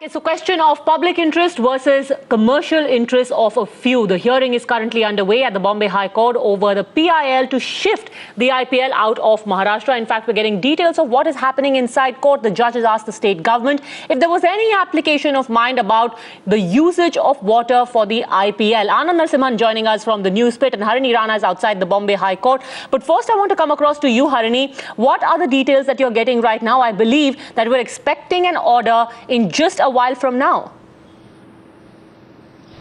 It's a question of public interest versus commercial interest of a few. The hearing is currently underway at the Bombay High Court over the PIL to shift the IPL out of Maharashtra. In fact, we're getting details of what is happening inside court. The judge has asked the state government if there was any application of mind about the usage of water for the IPL. Anand Narasimhan joining us from the Newspit, and Harini Rana is outside the Bombay High Court. But first, I want to come across to you, Harini. What are the details that you're getting right now? I believe that we're expecting an order in just a while from now.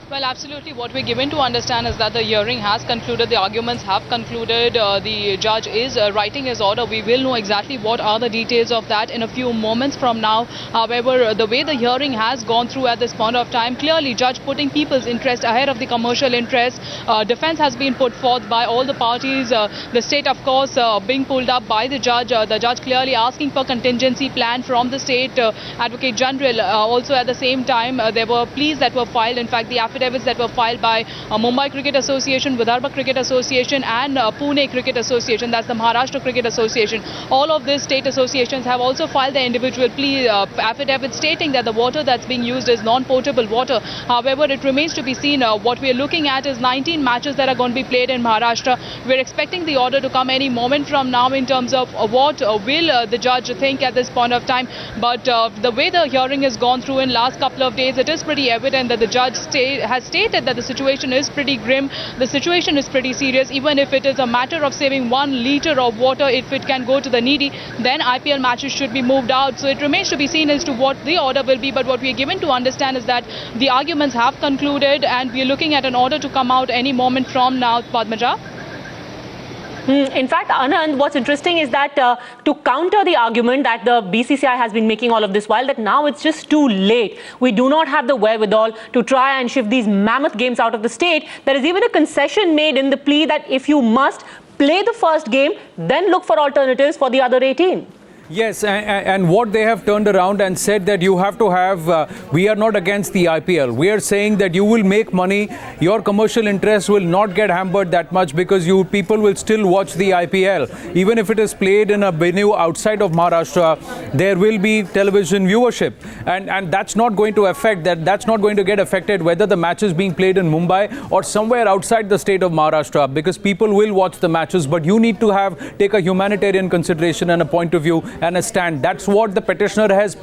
Well, absolutely. What we're given to understand is that the hearing has concluded, the arguments have concluded, the judge is writing his order. We will know exactly what are the details of that in a few moments from now. However, the way the hearing has gone through at this point of time, clearly judge putting people's interest ahead of the commercial interest. Defense has been put forth by all the parties. The state, of course, being pulled up by the judge clearly asking for contingency plan from the state Advocate General. Also at the same time, there were pleas that were filed. In fact, the affidavits that were filed by Mumbai Cricket Association, Vidarbha Cricket Association and Pune Cricket Association, that's the Maharashtra Cricket Association. All of these state associations have also filed their individual plea affidavits stating that the water that's being used is non-potable water. However, it remains to be seen. What we are looking at is 19 matches that are going to be played in Maharashtra. We're expecting the order to come any moment from now in terms of what will the judge think at this point of time. But the way the hearing has gone through in last couple of days, it is pretty evident that the judge has stated that the situation is pretty grim, the situation is pretty serious. Even if it is a matter of saving 1 liter of water, if it can go to the needy, then IPL matches should be moved out. So it remains to be seen as to what the order will be. But what we are given to understand is that the arguments have concluded and we are looking at an order to come out any moment from now. Padmaja? In fact, Anand, what's interesting is that to counter the argument that the BCCI has been making all of this while, that now it's just too late. We do not have the wherewithal to try and shift these mammoth games out of the state. There is even a concession made in the plea that if you must play the first game, then look for alternatives for the other 18. Yes, and what they have turned around and said that you have to have, we are not against the IPL. We are saying that you will make money, your commercial interests will not get hampered that much because people will still watch the IPL. Even if it is played in a venue outside of Maharashtra, there will be television viewership. And that's not going to affect, that's not going to get affected whether the match is being played in Mumbai or somewhere outside the state of Maharashtra, because people will watch the matches, but you need to take a humanitarian consideration and a point of view and a stand. That's what the petitioner has,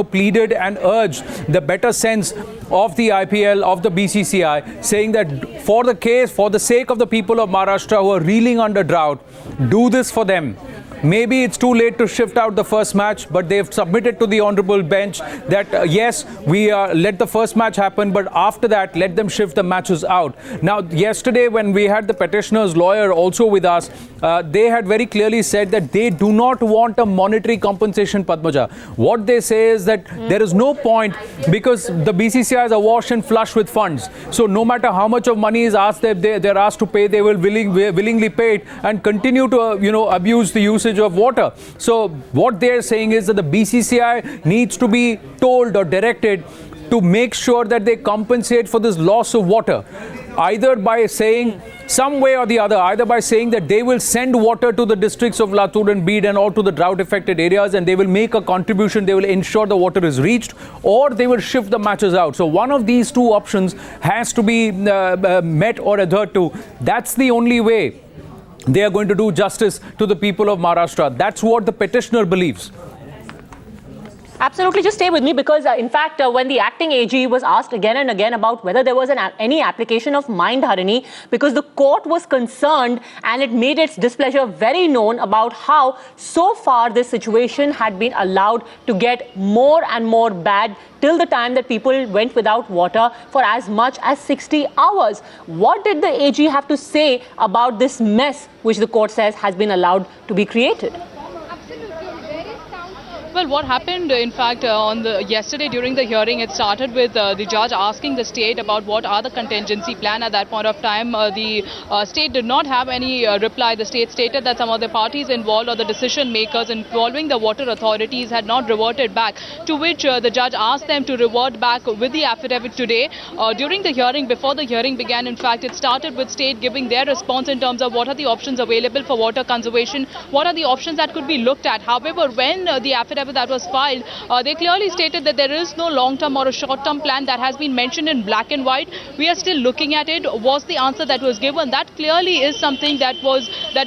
pleaded and urged, the better sense of the IPL, of the BCCI, saying that for the sake of the people of Maharashtra who are reeling under drought, do this for them. Maybe it's too late to shift out the first match, but they've submitted to the honorable bench that yes, we let the first match happen, but after that, let them shift the matches out. Now, yesterday when we had the petitioner's lawyer also with us, they had very clearly said that they do not want a monetary compensation, Padmaja. What they say is that there is no point because the BCCI is awash and flush with funds. So no matter how much of money is asked, they're asked to pay, they will willingly pay it and continue to abuse the usage of water. So what they're saying is that the BCCI needs to be told or directed to make sure that they compensate for this loss of water, either by saying some way or the other, either by saying that they will send water to the districts of Latur and Beed and all to the drought affected areas, and they will make a contribution, they will ensure the water is reached, or they will shift the matches out. So one of these two options has to be met or adhered to. That's the only way they are going to do justice to the people of Maharashtra. That's what the petitioner believes. Absolutely. Just stay with me because, in fact, when the acting AG was asked again and again about whether there was any application of mind, Harini, because the court was concerned and it made its displeasure very known about how so far this situation had been allowed to get more and more bad till the time that people went without water for as much as 60 hours. What did the AG have to say about this mess which the court says has been allowed to be created? Well, what happened, in fact, yesterday during the hearing, it started with the judge asking the state about what are the contingency plan. At that point of time, the state did not have any reply. The state stated that some of the parties involved or the decision makers involving the water authorities had not reverted back, to which the judge asked them to revert back with the affidavit today. During the hearing, before the hearing began, in fact, it started with state giving their response in terms of what are the options available for water conservation, what are the options that could be looked at. However, when the affidavit affidavit that was filed, they clearly stated that there is no long-term or a short-term plan that has been mentioned in black and white. We are still looking at it. Was the answer that was given? That clearly is something that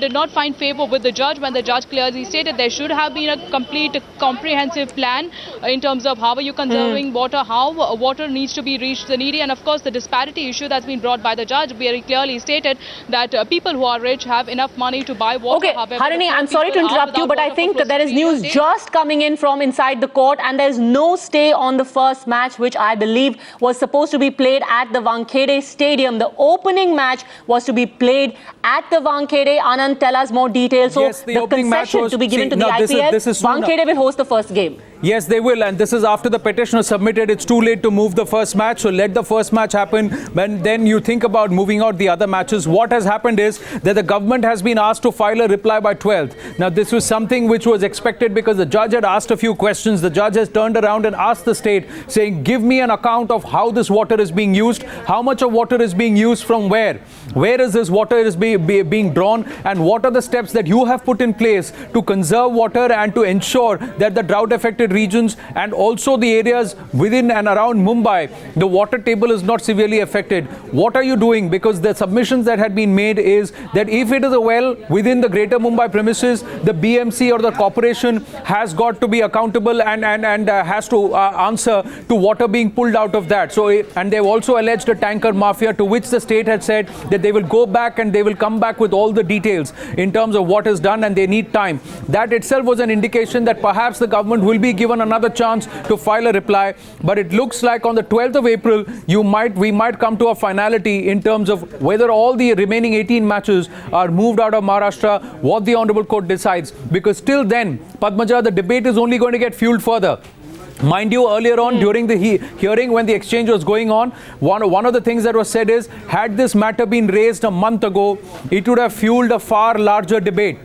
did not find favor with the judge, when the judge clearly stated there should have been a complete comprehensive plan in terms of how are you conserving water, how water needs to be reached the needy, and of course the disparity issue that's been brought by the judge very clearly stated that people who are rich have enough money to buy water. Okay, However, Harini, I'm sorry to interrupt you, but I think there is news just coming in from inside the court, and there's no stay on the first match, which I believe was supposed to be played at the Wankhede Stadium. The opening match was to be played at the Wankhede. Anand, tell us more details. So Yes, the opening match concession was- to be given see, to the no, this is- IPL, this is soon Wankhede will host the first game. Yes, they will, and this is after the petition was submitted. It's too late to move the first match, so let the first match happen. When then you think about moving out the other matches. What has happened is that the government has been asked to file a reply by 12th. Now, this was something which was expected because the judge had asked a few questions. The judge has turned around and asked the state, saying, give me an account of how this water is being used, how much of water is being used from where is this water is being drawn, and what are the steps that you have put in place to conserve water and to ensure that the drought-affected regions and also the areas within and around Mumbai, the water table is not severely affected. What are you doing? Because the submissions that had been made is that if it is a well within the greater Mumbai premises, the BMC or the corporation has got to be accountable and has to answer to water being pulled out of that. So, and they've also alleged a tanker mafia, to which the state had said that they will go back and they will come back with all the details in terms of what is done, and they need time. That itself was an indication that perhaps the government will be given another chance to file a reply. But it looks like on the 12th of April, we might come to a finality in terms of whether all the remaining 18 matches are moved out of Maharashtra, what the Honorable Court decides. Because till then, Padmaja, the debate is only going to get fueled further. Mind you, earlier on during the hearing when the exchange was going on, one of the things that was said is, had this matter been raised a month ago, it would have fueled a far larger debate.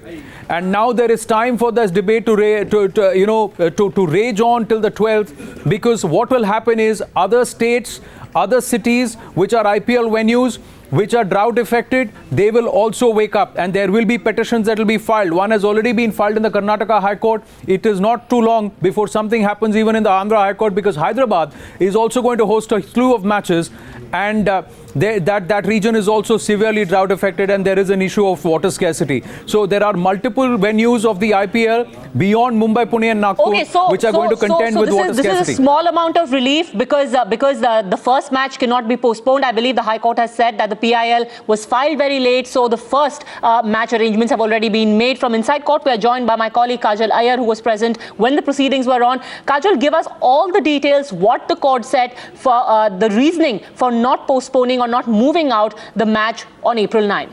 And now there is time for this debate to rage on till the 12th, because what will happen is other states, other cities which are IPL venues, which are drought affected, they will also wake up, and there will be petitions that will be filed. One has already been filed in the Karnataka High Court. It is not too long before something happens even in the Andhra High Court, because Hyderabad is also going to host a slew of matches, and that region is also severely drought affected, and there is an issue of water scarcity. So there are multiple venues of the IPL beyond Mumbai, Pune and Nagpur, which are going to contend with water scarcity. This is a small amount of relief because the first match cannot be postponed. I believe the High Court has said that the PIL was filed very late, so the first match arrangements have already been made. From inside court, we are joined by my colleague Kajal Iyer, who was present when the proceedings were on. Kajal, give us all the details, what the court said for the reasoning for not postponing or not moving out the match on April 9.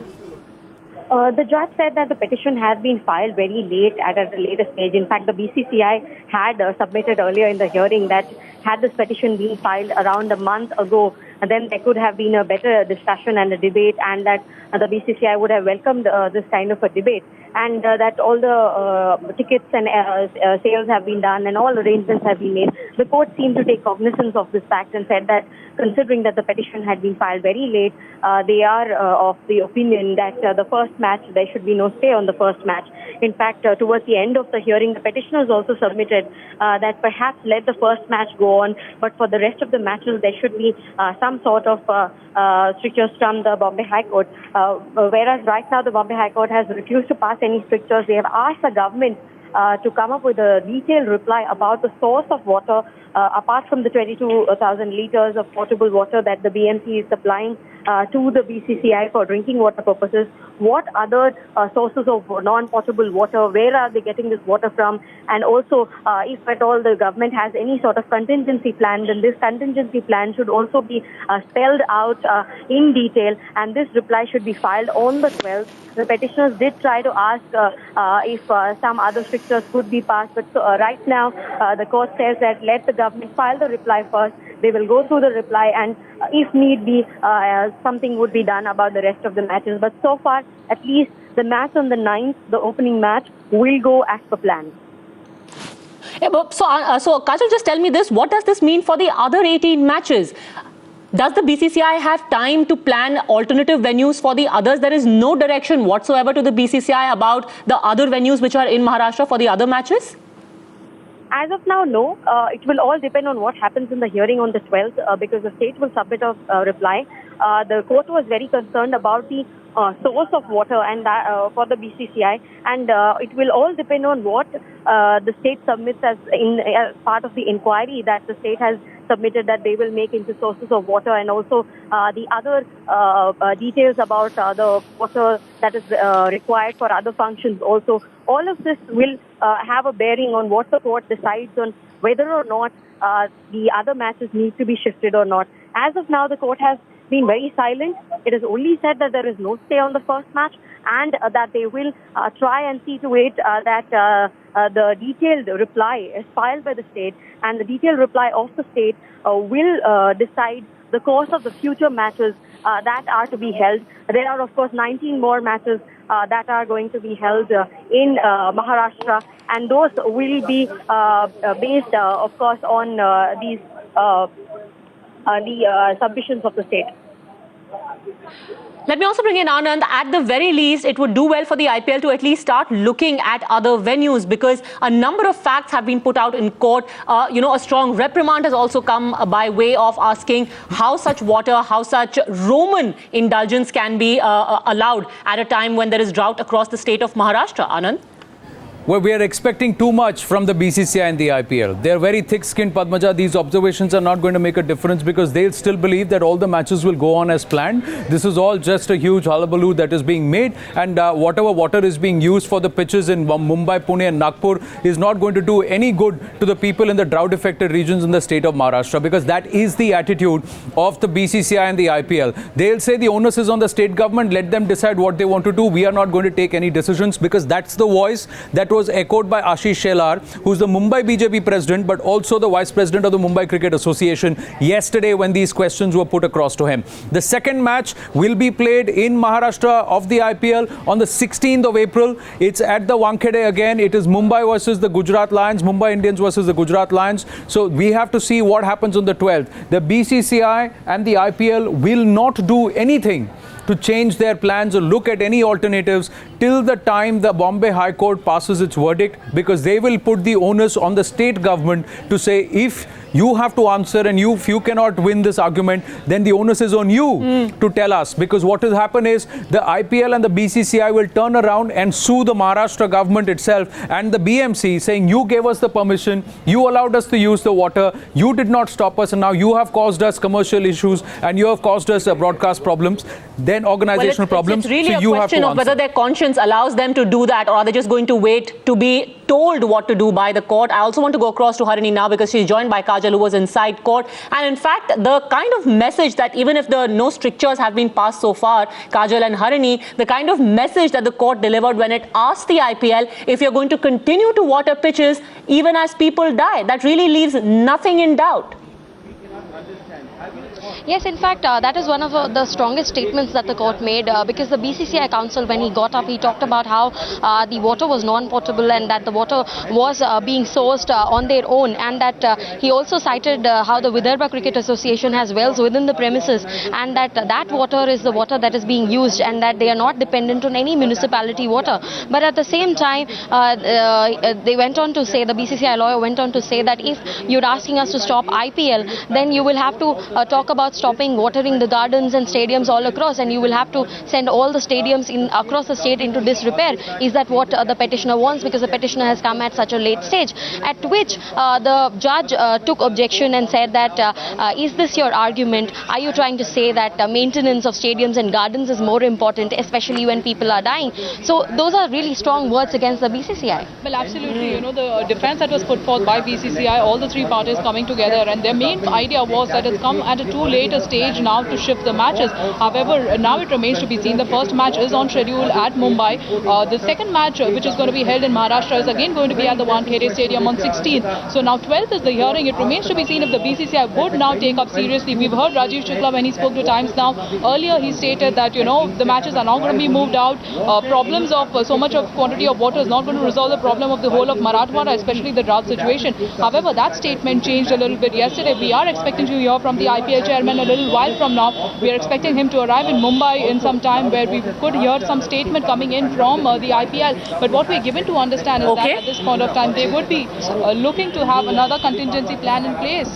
The judge said that the petition had been filed very late at a later stage. In fact, the BCCI had submitted earlier in the hearing that had this petition been filed around a month ago, then there could have been a better discussion and a debate, and that the BCCI would have welcomed this kind of a debate, and that all the tickets and sales have been done and all arrangements have been made. The court seemed to take cognizance of this fact and said that considering that the petition had been filed very late, they are of the opinion that the first match, there should be no stay on the first match. In fact, towards the end of the hearing, the petitioners also submitted that perhaps let the first match go on, but for the rest of the matches, there should be some sort of strictures from the Bombay High Court. Whereas right now, the Bombay High Court has refused to pass any strictures. They have asked the government to come up with a detailed reply about the source of water, apart from the 22,000 litres of potable water that the BMC is supplying to the BCCI for drinking water purposes. What other sources of non-potable water, where are they getting this water from? And also, if at all the government has any sort of contingency plan, then this contingency plan should also be spelled out in detail, and this reply should be filed on the 12th. The petitioners did try to ask if some other strictures could be passed, but right now the court says that let the government file the reply first. They will go through the reply, and if need be, something would be done about the rest of the matches. But so far, at least the match on the 9th, the opening match, will go as per plan. Yeah, so Kajal, just tell me this. What does this mean for the other 18 matches? Does the BCCI have time to plan alternative venues for the others? There is no direction whatsoever to the BCCI about the other venues which are in Maharashtra for the other matches? As of now, no. It will all depend on what happens in the hearing on the 12th because the state will submit a reply. The court was very concerned about the source of water and for the BCCI, and it will all depend on what the state submits as part of the inquiry that the state has submitted, that they will make into sources of water, and also the other details about the water that is required for other functions. Also, all of this will have a bearing on what the court decides on whether or not the other matches need to be shifted or not. As of now, the court has been very silent. It has only said that there is no stay on the first match, and that they will try and see to it that the detailed reply is filed by the state, and the detailed reply of the state will decide the course of the future matches that are to be held. There are, of course, 19 more matches that are going to be held in Maharashtra, and those will be based, of course, on these the submissions of the state. Let me also bring in Anand. At the very least, it would do well for the IPL to at least start looking at other venues, because a number of facts have been put out in court. A strong reprimand has also come by way of asking how such water, how such Roman indulgence can be allowed at a time when there is drought across the state of Maharashtra. Anand? Well, we are expecting too much from the BCCI and the IPL. They are very thick-skinned, Padmaja. These observations are not going to make a difference because they'll still believe that all the matches will go on as planned. This is all just a huge hullabaloo that is being made, and whatever water is being used for the pitches in Mumbai, Pune and Nagpur is not going to do any good to the people in the drought-affected regions in the state of Maharashtra, because that is the attitude of the BCCI and the IPL. They'll say the onus is on the state government. Let them decide what they want to do. We are not going to take any decisions, because that's the voice that was echoed by Ashish Shelar, who's the Mumbai BJP president, but also the vice president of the Mumbai Cricket Association, yesterday when these questions were put across to him. The second match will be played in Maharashtra of the IPL on the 16th of April. It's at the Wankhede again. It is Mumbai versus the Gujarat Lions, Mumbai Indians versus the Gujarat Lions. So we have to see what happens on the 12th. The BCCI and the IPL will not do anything to change their plans or look at any alternatives till the time the Bombay High Court passes its verdict, because they will put the onus on the state government to say, if you have to answer and if you cannot win this argument, then the onus is on you to tell us. Because what will happen is the IPL and the BCCI will turn around and sue the Maharashtra government itself and the BMC, saying you gave us the permission, you allowed us to use the water, you did not stop us, and now you have caused us commercial issues and you have caused us broadcast problems, then organizational problems. It's really so a question of whether their conscience allows them to do that, or are they just going to wait to be told what to do by the court. I also want to go across to Harini now, because she's joined by Kajal, who was inside court. And in fact, the kind of message that, even if no strictures have been passed so far, Kajal and Harini, the kind of message that the court delivered when it asked the IPL, if you're going to continue to water pitches even as people die, that really leaves nothing in doubt. Yes, in fact, that is one of the strongest statements that the court made, because the BCCI counsel, when he got up, he talked about how the water was non-potable and that the water was being sourced on their own, and that he also cited how the Vidarbha Cricket Association has wells within the premises, and that water is the water that is being used, and that they are not dependent on any municipality water. But at the same time, they went on to say, the BCCI lawyer went on to say that if you're asking us to stop IPL, then you will have to talk about stopping watering the gardens and stadiums all across, and you will have to send all the stadiums across the state into disrepair. Is that what the petitioner wants? Because the petitioner has come at such a late stage, at which the judge took objection and said that is this your argument? Are you trying to say that maintenance of stadiums and gardens is more important, especially when people are dying? So those are really strong words against the BCCI. Well, absolutely. The defense that was put forth by BCCI, all the three parties coming together, and their main idea was that it's come at a too late a stage now to shift the matches. However, now it remains to be seen. The first match is on schedule at Mumbai. The second match, which is going to be held in Maharashtra, is again going to be at the Wankhede Stadium on 16th. So now 12th is the hearing. It remains to be seen if the BCCI would now take up seriously. We've heard Rajiv Shukla when he spoke to Times Now. Earlier he stated that, the matches are not going to be moved out. Problems of so much of quantity of water is not going to resolve the problem of the whole of Marathwada, especially the drought situation. However, that statement changed a little bit yesterday. We are expecting expecting to hear from the IPL chairman a little while from now. We are expecting him to arrive in Mumbai in some time, where we could hear some statement coming in from the IPL. But what we're given to understand is that at this point of time, they would be looking to have another contingency plan in place.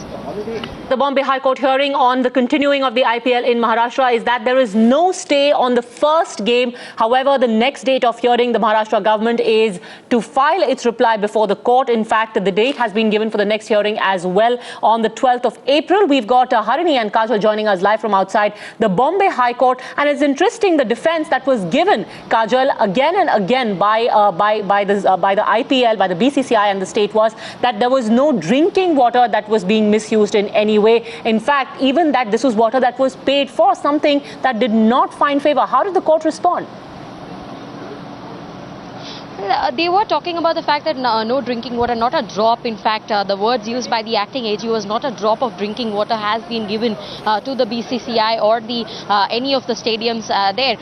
The Bombay High Court hearing on the continuing of the IPL in Maharashtra is that there is no stay on the first game. However, the next date of hearing, the Maharashtra government is to file its reply before the court. In fact, the date has been given for the next hearing as well on the 12th of April. We've got Harini and Kajal joining us live from outside the Bombay High Court. And it's interesting, the defense that was given, Kajal, again and again by the IPL, by the BCCI and the state, was that there was no drinking water that was being misused in any way. In fact, even that this was water that was paid for, something that did not find favor. How did the court respond? They were talking about the fact that no drinking water, not a drop. In fact, the words used by the acting AG was not a drop of drinking water has been given to the BCCI or the any of the stadiums there.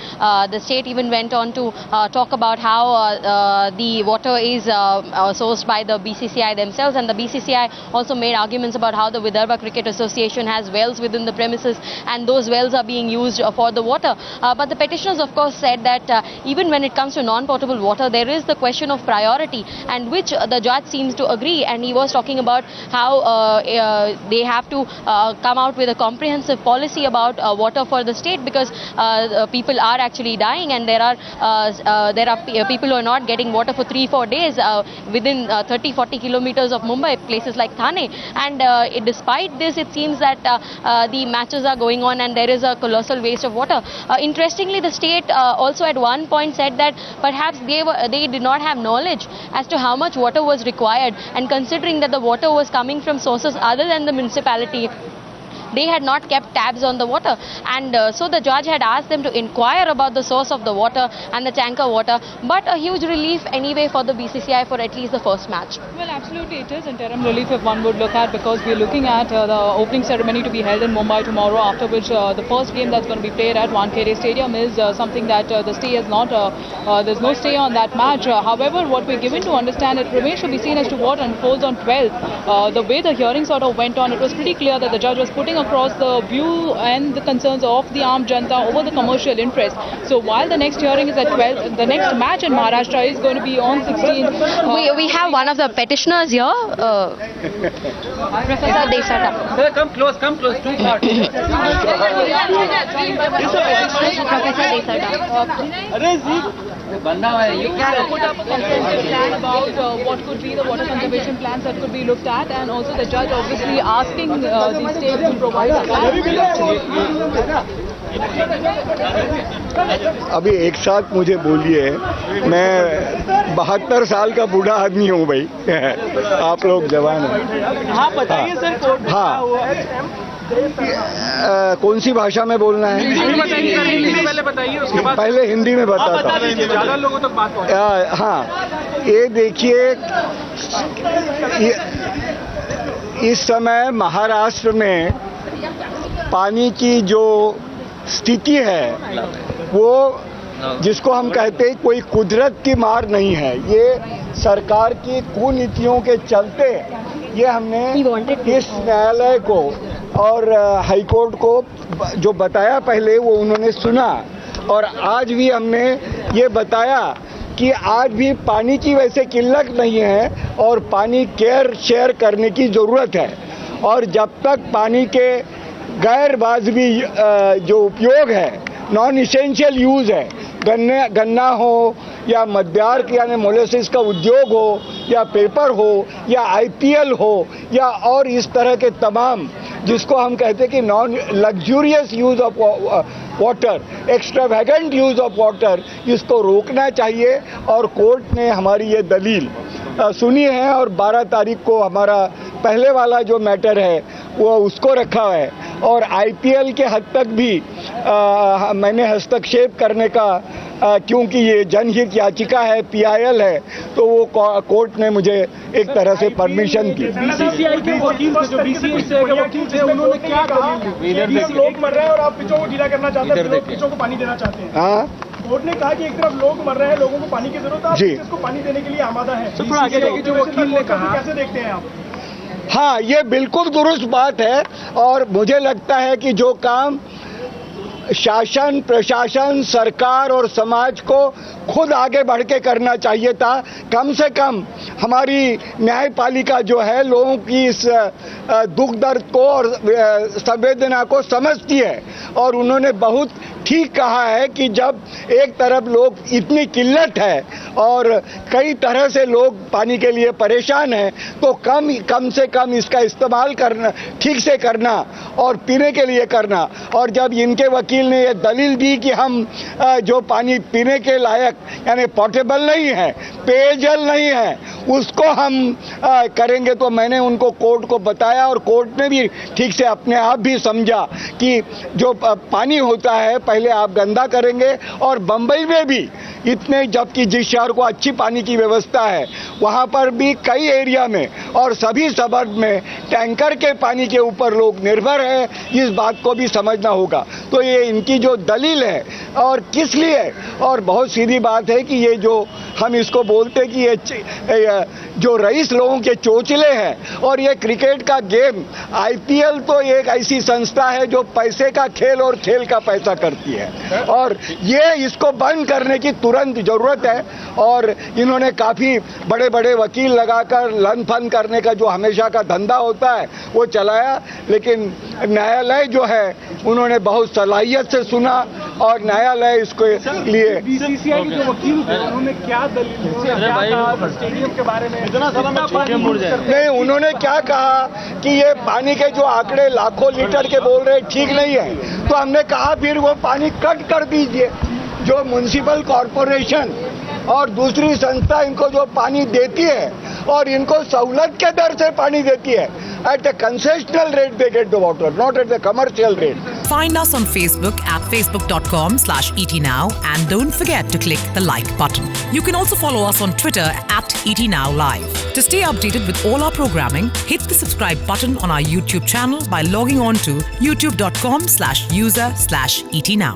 The state even went on to talk about how the water is sourced by the BCCI themselves, and the BCCI also made arguments about how the Vidarbha Cricket Association has wells within the premises, and those wells are being used for the water. But the petitioners, of course, said that even when it comes to non-potable water, there is the question of priority, and which the judge seems to agree. And he was talking about how they have to come out with a comprehensive policy about water for the state, because people are actually dying, and there are people who are not getting water for 3-4 days within 30-40 kilometers of Mumbai, places like Thane. And despite this, it seems that the matches are going on and there is a colossal waste of water. Interestingly, the state also at one point said that perhaps they did not have knowledge as to how much water was required, and considering that the water was coming from sources other than the municipality, they had not kept tabs on the water, and so the judge had asked them to inquire about the source of the water and the tanker water. But a huge relief anyway for the BCCI for at least the first match. Well, absolutely, it is interim relief if one would look at, because we're looking at the opening ceremony to be held in Mumbai tomorrow, after which the first game that's going to be played at Wankhede Stadium is something that the stay is not, there's no stay on that match. However, what we're given to understand, it remains to be seen as to what unfolds on 12th. The way the hearing sort of went on, it was pretty clear that the judge was putting across the view and the concerns of the Aam Janata over the commercial interest. So while the next hearing is at 12th, the next match in Maharashtra is going to be on 16th. We have one of the petitioners here, Professor Desai. Sir, come close, too far. Professor Desai. You can put up a consensus plan about what could be the water conservation plans that could be looked at, and also the judge obviously asking the state to provide a plan. अभी एक साथ मुझे बोलिए, मैं 72 साल का बूढ़ा आदमी हूँ भाई, आप लोग जवान हैं। हाँ बताइए सर, कोर्ट हाँ, कौन सी भाषा में बोलना है? हिंदी में पहले बताइए, उसके बाद पहले हिंदी में बताता हूँ। ज़्यादा लोगों तक बात पहुँचे। हाँ, ये देखिए, इस समय महाराष्ट्र में पानी की जो स्थिति है, वो जिसको हम कहते हैं कोई कुदरत की मार नहीं है, ये सरकार की कुनीतियों के चलते ये हमने इस न्यायालय को और हाईकोर्ट को जो बताया पहले, वो उन्होंने सुना, और आज भी हमने ये बताया कि आज भी पानी की वैसे किल्लत नहीं है और पानी केयर शेयर करने की ज़रूरत है। और जब तक पानी के गैर वाजबी जो उपयोग है, नॉन इसेंशियल यूज़ है, गन्ना हो या मद्यार्क यानी मोलेसिस का उद्योग हो, या पेपर हो, या आईपीएल हो, या और इस तरह के तमाम जिसको हम कहते हैं कि non luxurious use of water, extravagant use of water, इसको रोकना चाहिए। और कोर्ट ने हमारी ये दलील सुनी है, और 12 तारीख को हमारा पहले वाला जो मैटर है वो उसको रखा है, और आईपीएल के हद तक भी मैंने हस्तक्षेप करने का, क्योंकि ये जनहित याचिका है, पीआईएल है, तो वो कोर्ट ने मुझे एक तरह से परमिशन दी। बीसीसीआई के वकील थे, जो बीसीसीआई के वकील थे, उन्होंने क्या कहा? 20 लोग मर रहे हैं और आप पिचों को ढीला करना चाहते हैं, पिचों को पानी देना चाहते हैं। हाँ, कोर्ट ने कहा कि एक तरफ लोग मर रहे हैं, लोगों को पानी की जरूरत है, आप इसको पानी देने के लिए आमादा है। थोड़ा आगे जो वकील ने कहा, कैसे देखते हैं आप? हाँ, ये बिल्कुल दुरुस्त बात है और मुझे लगता है कि जो काम शासन, प्रशासन, सरकार और समाज को खुद आगे बढ़ के करना चाहिए था, कम से कम हमारी न्यायपालिका जो है लोगों की इस दुख दर्द को और संवेदना को समझती है और उन्होंने बहुत ठीक कहा है कि जब एक तरफ लोग इतनी किल्लत है और कई तरह से लोग पानी के लिए परेशान हैं तो कम से कम इसका इस्तेमाल करना, ठीक से करना और पीने के लिए करना। और जब इनके वकील ने ये दलील दी कि हम जो पानी पीने के लायक यानी पोर्टेबल नहीं है, पेयजल नहीं है, उसको हम करेंगे, तो मैंने उनको कोर्ट को बताया और कोर्ट ने भी ठीक से अपने आप भी समझा कि जो पानी होता है पहले आप गंदा करेंगे। और बंबई में भी इतने, जबकि जिस शहर को अच्छी पानी की व्यवस्था है वहाँ पर भी कई एरिया में और सभी सबर्ब में टैंकर के पानी के ऊपर लोग निर्भर हैं, इस बात को भी समझना होगा। तो ये इनकी जो दलील है और किस लिए, और बहुत सीधी बात है कि ये जो हम इसको बोलते कि ये जो रईस लोगों के चोचले हैं और ये क्रिकेट का गेम, आईपीएल तो एक ऐसी संस्था है जो पैसे का खेल और खेल का पैसा करती है और ये इसको बंद करने की तुरंत जरूरत है। और इन्होंने काफ़ी बड़े बड़े वकील लगाकर लन फन करने का जो हमेशा का धंधा होता है वो चलाया, लेकिन न्यायालय जो है उन्होंने बहुत सलाहियत से सुना और न्यायालय इसके लिए बीसीसीआई के जो वकील थे उन्होंने क्या दलील, स्टेडियम के बारे में नहीं, उन्होंने क्या कहा कि ये पानी के जो आंकड़े लाखों लीटर के बोल रहे ठीक नहीं है, तो हमने कहा फिर वो पानी कट कर दीजिए। जो म्युनिसिपल कॉरपोरेशन और दूसरी संस्था इनको जो पानी देती है और इनको सहूलत के दर से पानी देती है, at a concessional rate they get the water, not at the commercial rate. Find us on Facebook at facebook.com/etnow and don't forget to click the like button. You can also follow us on Twitter at etnowlive. To stay updated with all our programming, hit the subscribe button on our YouTube channel by logging on to youtube.com/user/etnow.